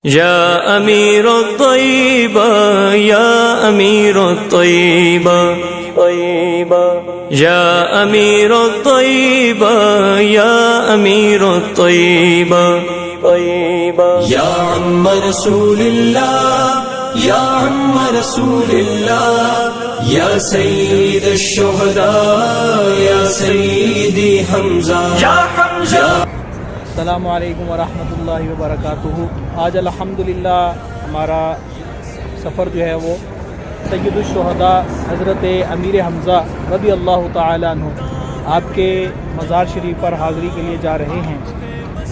يا أمير الطيبة يا أمير الطيبة يا أمير الطيبة يا أمير الطيبة يا عم رسول الله يا عم رسول الله يا سيد الشهداء يا سيدي حمزة يا حمزة. السلام علیکم ورحمۃ اللہ وبرکاتہ. آج الحمدللہ ہمارا سفر جو ہے وہ سید الشہداء حضرت امیر حمزہ رضی اللہ تعالیٰ عنہ آپ کے مزار شریف پر حاضری کے لیے جا رہے ہیں.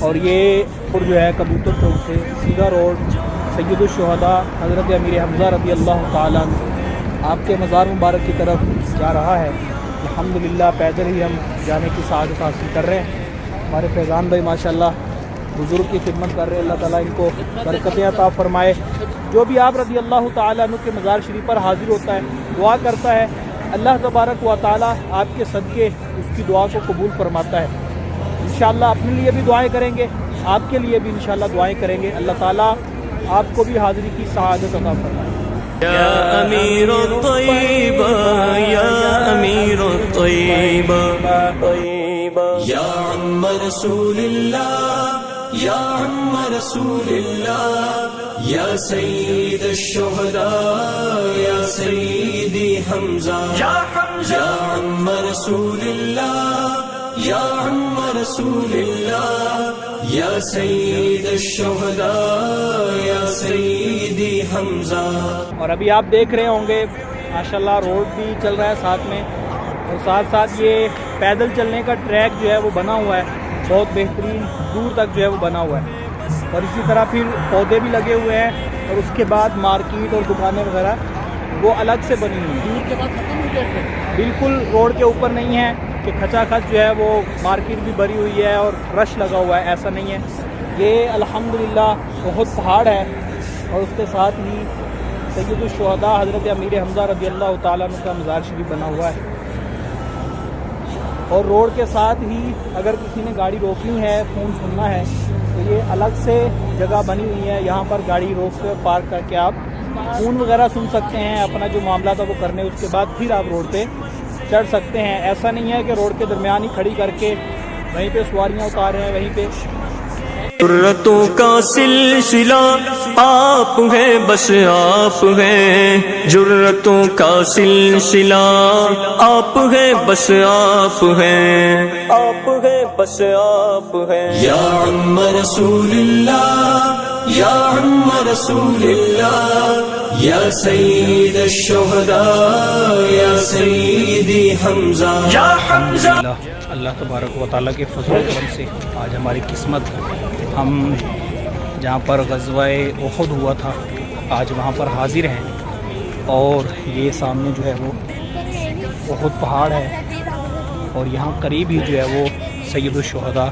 اور یہ پور جو ہے کبوتر چوک سے سیدھا روڈ سید الشہداء حضرت امیر حمزہ رضی اللہ تعالیٰ عنہ آپ کے مزار مبارک کی طرف جا رہا ہے. الحمدللہ پیدل ہی ہم جانے کی سعادت حاصل کر رہے ہیں. ہمارے فیضان بھائی ماشاءاللہ بزرگ کی خدمت کر رہے ہیں. اللہ تعالیٰ ان کو برکتیں عطا فرمائے. جو بھی آپ رضی اللہ تعالیٰ عنہ کے مزار شریف پر حاضر ہوتا ہے دعا کرتا ہے اللہ تبارک و تعالیٰ آپ کے صدقے اس کی دعا کو قبول فرماتا ہے. انشاءاللہ اپنے لیے بھی دعائیں کریں گے, آپ کے لیے بھی انشاءاللہ دعائیں کریں گے. اللہ تعالیٰ آپ کو بھی حاضری کی سعادت عطا فرمائے. یا امیر الطیبہ یا امیر الطیبہ یا عم رسول اللہ یا عم رسول اللہ یا سید الشہداء یا سیدی حمزہ یا حمزہ یا عم رسول اللہ یا عم رسول اللہ یا سید الشہداء یا سیدی حمزہ. اور ابھی آپ دیکھ رہے ہوں گے ماشاءاللہ روڈ بھی چل رہا ہے ساتھ میں, اور ساتھ ساتھ یہ پیدل چلنے کا ٹریک جو ہے وہ بنا ہوا ہے, بہت بہترین دور تک جو ہے وہ بنا ہوا ہے. اور اسی طرح پھر پودے بھی لگے ہوئے ہیں, اور اس کے بعد مارکیٹ اور دکانیں وغیرہ وہ الگ سے بنی ہوئی ہیں. دور کے بعد ختم ہو گیا, بالکل روڈ کے اوپر نہیں ہے کہ کھچا کھچ جو ہے وہ مارکیٹ بھی بھری ہوئی ہے اور رش لگا ہوا ہے, ایسا نہیں ہے. یہ الحمدللہ بہت پہاڑ ہے, اور اس کے ساتھ ہی سید الشہداء حضرت امیر حمزہ رضی اللہ تعالیٰ عنہ کا مزار شریف بنا ہوا ہے. اور روڈ کے ساتھ ہی اگر کسی نے گاڑی روکنی ہے, فون سننا ہے, تو یہ الگ سے جگہ بنی ہوئی ہے. یہاں پر گاڑی روک کے پارک کر کے آپ فون وغیرہ سن سکتے ہیں, اپنا جو معاملات ہے وہ کرنے, اس کے بعد پھر آپ روڈ پہ چڑھ سکتے ہیں. ایسا نہیں ہے کہ روڈ کے درمیان ہی کھڑی کر کے وہیں پہ سواریاں اتار رہے ہیں, وہیں پہ. جرتوں کا سلسلہ آپ ہیں, بس آپ ہیں. جرتوں کا سلسلہ آپ ہیں, بس آپ ہیں. آپ ہیں, بس آپ ہیں. یا عم رسول اللہ یا عم رسول اللہ یا سید الشہداء یا سیدی حمزہ یا حمزہ. اللہ تبارک و تعالیٰ کے فضل و کرم سے آج ہماری قسمت, ہم جہاں پر غزوہ احد ہوا تھا آج وہاں پر حاضر ہیں. اور یہ سامنے جو ہے وہ احد پہاڑ ہے, اور یہاں قریب ہی جو ہے وہ سید الشہداء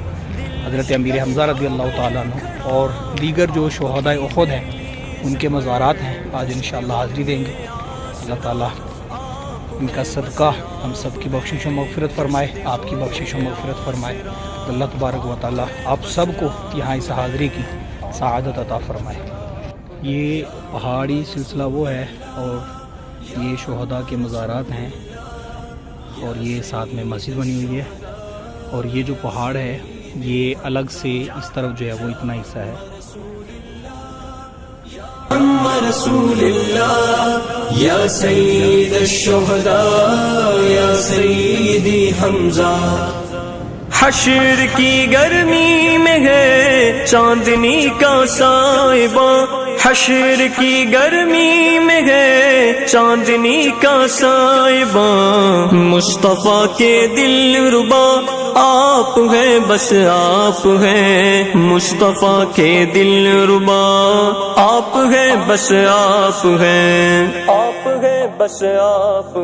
حضرت امیر حمزہ رضی اللہ تعالیٰ عنہ اور دیگر جو شہداء احد ہیں ان کے مزارات ہیں. آج انشاءاللہ حاضری دیں گے. اللہ تعالیٰ ان کا صدقہ ہم سب کی بخشش و مغفرت فرمائے, آپ کی بخشش و مغفرت فرمائے. اللہ تبارک و تعالیٰ آپ سب کو یہاں اس حاضری کی سعادت عطا فرمائے. یہ پہاڑی سلسلہ وہ ہے, اور یہ شہداء کے مزارات ہیں, اور یہ ساتھ میں مسجد بنی ہوئی ہے. اور یہ جو پہاڑ ہے یہ الگ سے اس طرف جو ہے وہ اتنا حصہ ہے. رسول اللہ یا سید الشہداء یا سیدی حمزہ. حشر کی گرمی میں ہے چاندنی کا سائبہ, حشر کی گرمی میں ہے چاندنی کا سائبہ. مصطفیٰ کے دل ربا آپ ہیں, بس آپ ہیں. مصطفیٰ کے دل ربا آپ ہیں, بس آپ ہیں. آپ ہیں, بس آپ.